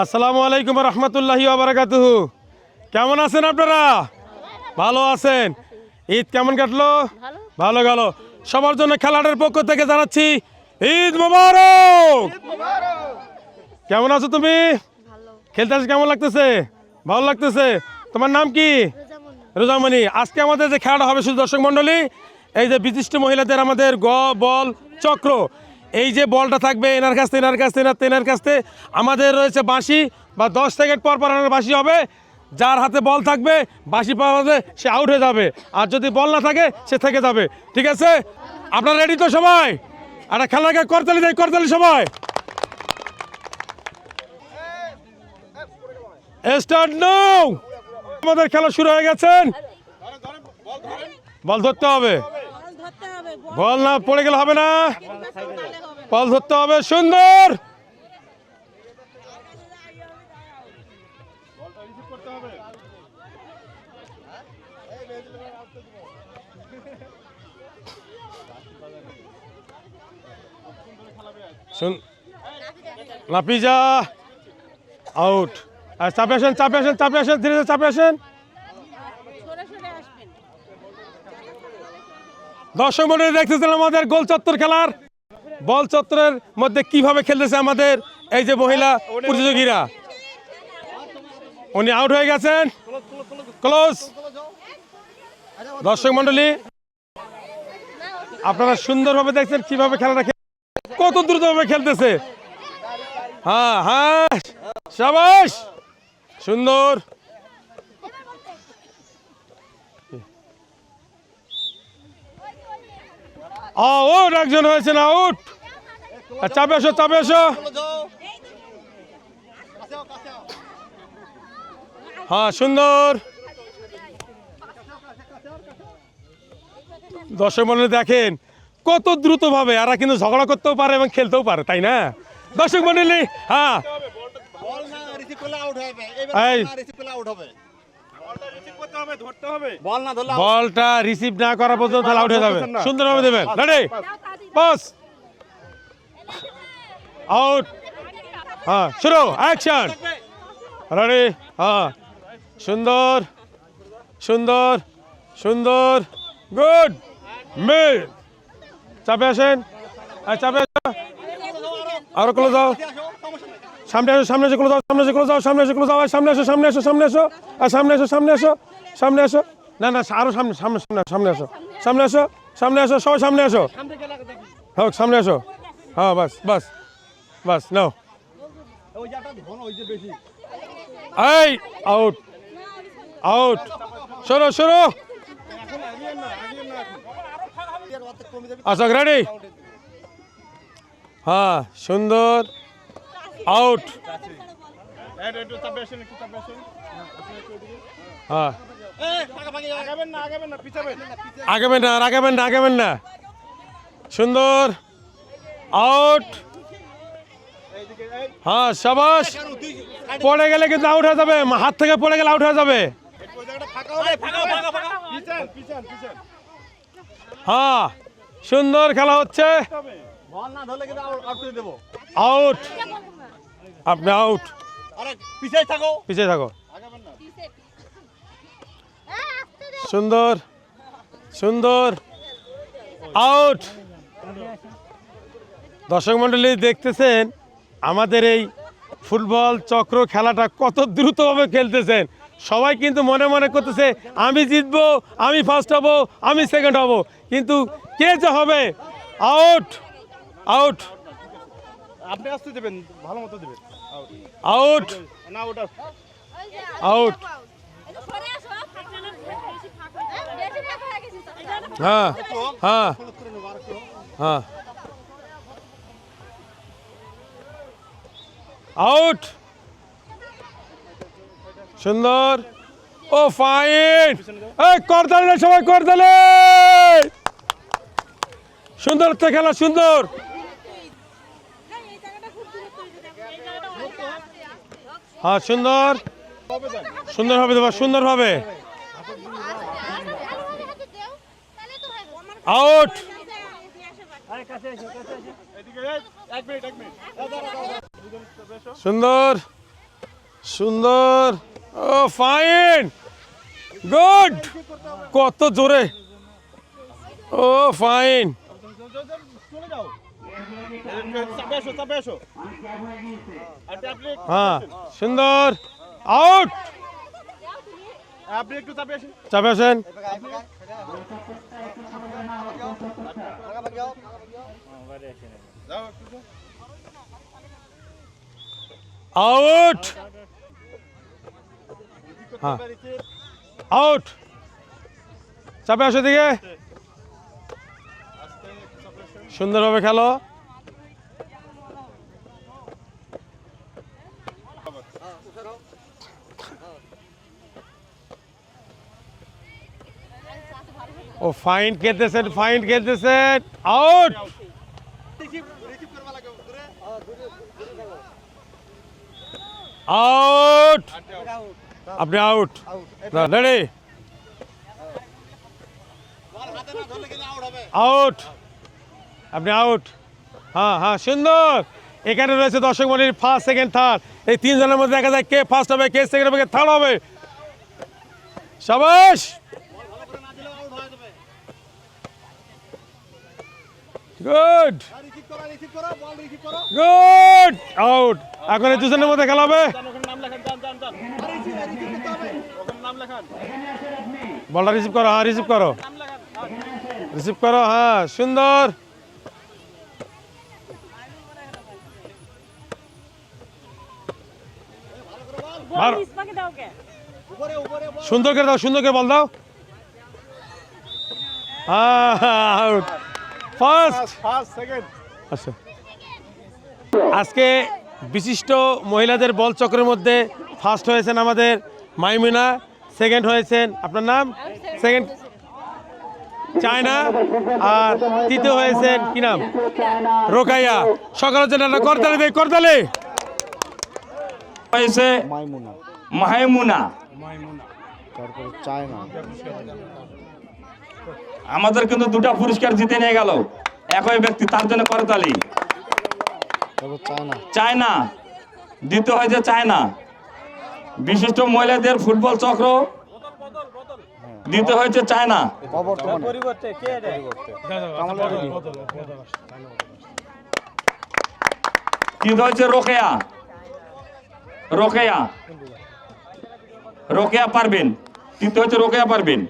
আসসালামু আলাইকুম রহমতুল্লাহি ওয়া বারাকাতুহু। কেমন আছেন আপনারা? ভালো আছেন? ঈদ কেমন কাটলো? ভালো গেল। সবার জন্য খেলাটার পক্ষ থেকে জানাচ্ছি ঈদ মোবারক। কেমন আছো তুমি? খেলতে আসে কেমন লাগতেছে? ভালো লাগতেছে। তোমার নাম কি? রোজামণি। আজকে আমাদের যে খেলাটা হবে শুধু দর্শক মণ্ডলী, এই যে বিশিষ্ট মহিলাদের আমাদের বল চক্র, এই যে বলটা থাকবে এনার কাছ থেকে এনার কাছ থেকে এনার কাছ থেকে আমাদের রয়েছে বাঁশি বা 10 সেকেন্ড পর পর এনার বাঁশি হবে। যার হাতে বল থাকবে বাঁশি পাওয়া যাবে সে আউট হয়ে যাবে, আর যদি বল না থাকে সে থেকে যাবে। ঠিক আছে, আপনারা রেডি তো সবাই? একটা খেলাকে করতালি দেয়, করতালি সবাই। Start now. আমাদের খেলা শুরু হয়ে গেছেন। বল ধরতে হবে, বল না পড়ে গেলে হবে না, বল ধরতে হবে। সুন্দর। নাপিজা আউট। আর চাপে আসেন, চাপে আসেন, চাপে আসেন, ধীরে ধীরে চাপে আসেন। দর্শক মণ্ডলী দেখতেছেন আমাদের গোল চত্বর খেলার বল চত্বরের মধ্যে কিভাবে খেলতেছে আমাদের এই যে মহিলা প্রতিযোগীরা। উনি আউট হয়ে গেছেন। ক্লোজ। দর্শক মণ্ডলী আপনারা সুন্দরভাবে দেখছেন কিভাবে খেলাটা কত দ্রুতভাবে খেলতেছে। হ্যাঁ হ্যাঁ, শাবাশ, সুন্দর। আউট, একজন হয়েছেন আউট। চাপে আসো, চাপে আসো। হ্যাঁ, সুন্দর। দর্শক মণ্ডলী দেখেন কত দ্রুত ভাবে এরা কিন্তু ঝগড়া করতেও পারে এবং খেলতেও পারে, তাই না দর্শক মণ্ডলী? হ্যাঁ, বলটা রিসিভ না করা পর্যন্ত আউট হয়ে যাবে। সুন্দরভাবে দেবেন। Ready, pass, out. হ্যাঁ, শুরু, অ্যাকশন। রেডি, হ্যাঁ, সুন্দর সুন্দর সুন্দর, গুড। মিড, চাপে আসেন, চাপে আসো, আরো ক্লোজ যাও, সামনে আসো, সামনে এসে ক্লোজ যাও, সামনে এসে ক্লোজ যাও, সামনে এসে ক্লোজ যাও, সামনে আসো, সামনে আসো, সামনে আসো, আর সামনে আসো, সামনে আসো, সামনে আসো। না না, আরো সামনে, সামনে সামনে সামনে আসো, সামনে আসো, সামনে আসো, সবাই সামনে আসো, হোক সামনে আসো। হ্যাঁ, বাস বাস বাস, নাও। এই আউট, আউট। সরো সরো। আচ্ছা, রেডি। হ্যাঁ, সুন্দর, আউট। হ্যাঁ, আগাবেন না, আগাবেন না, আগাবেন না। সুন্দর, আউট। হ্যাঁ, শাবাশ। পড়ে গেলে কিন্তু আউট হয়ে যাবে, হাত থেকে পড়ে গেলে আউট হয়ে যাবে। হ্যাঁ, সুন্দর খেলা হচ্ছে। আউট, আপনি আউট। পিছিয়ে থাকো, পিছিয়ে থাকো। সুন্দর সুন্দর, আউট। দর্শক মণ্ডলী দেখতেছেন আমাদের এই ফুটবল চক্র খেলাটা কত দ্রুতভাবে খেলতেছেন। সবাই কিন্তু মনে মনে করতেছে আমি জিতবো, আমি ফার্স্ট হব, আমি সেকেন্ড হব, কিন্তু কে যে হবে। Out, out. আপনি আসতে দেবেন, ভালো মতো দেবেন। Out, out. হ্যাঁ হ্যাঁ হ্যাঁ, আউট। সুন্দর, ও ফাইন। এই করতালি সবাই, করতালি। সুন্দর তো খেলা, সুন্দর। হ্যাঁ, সুন্দর, সুন্দর ভাবে দেবা, সুন্দর ভাবে। আউট। সুন্দর, সুন্দর, ও ফাইন, গুড, কত জোরে, ও ফাইন, হ্যাঁ সুন্দর, আউট, চাপে আসেন, আউট, হ্যাঁ আউট, চাপে আসো দিকে, সুন্দরভাবে খেলো, ও ফাইন খেলতেছেন, ফাইন খেলতেছেন, আউট, আউট, আপনি আউট, রেডি, আউট, আপনি আউট, হ্যাঁ হ্যাঁ সুন্দর, এখানে রয়েছে দর্শক মন্ডলীর ফার্স্ট সেকেন্ড থার্ড, এই তিনজনের মধ্যে দেখা যায় কে ফার্স্ট হবে, কে সেকেন্ড হবে, কে থার্ড হবে, শাবাশ, গুড, গুড, আউট, এখন এই দুজনের মধ্যে খেলা হবে, বলটা রিসিভ করো, হ্যাঁ রিসিভ করো, রিসিভ করো, হ্যাঁ সুন্দর, সুন্দর করে দাও, সুন্দর করে বল দাও, আউট, ফার্স্ট, আচ্ছা আজকে বিশিষ্ট মহিলাদের বল চক্রের মধ্যে ফার্স্ট হয়েছেন আমাদের মাইমুনা, সেকেন্ড হয়েছেন আপনার নাম, সেকেন্ড চায়না, আর তৃতীয় হয়েছেন কি নাম, রোকাইয়া, সকালের জন্য একটা করতালি দেই, করতালি, হয়েছে মাইমুনা, আমাদের কিন্তু দুটা পুরস্কার জিতে নিয়ে গেল একই ব্যক্তি, তার জন্য করতালি, চায়না, দ্বিতীয় হয়েছে চায়না, বিশিষ্ট মহিলাদের ফুটবল চক্র, দ্বিতীয় হয়েছে চায়না, তৃতীয় হয়েছে রোকেয়া, রোকেয়া, রোকেয়া পারবেন, তৃতীয় হচ্ছে রোকেয়া পারবেন,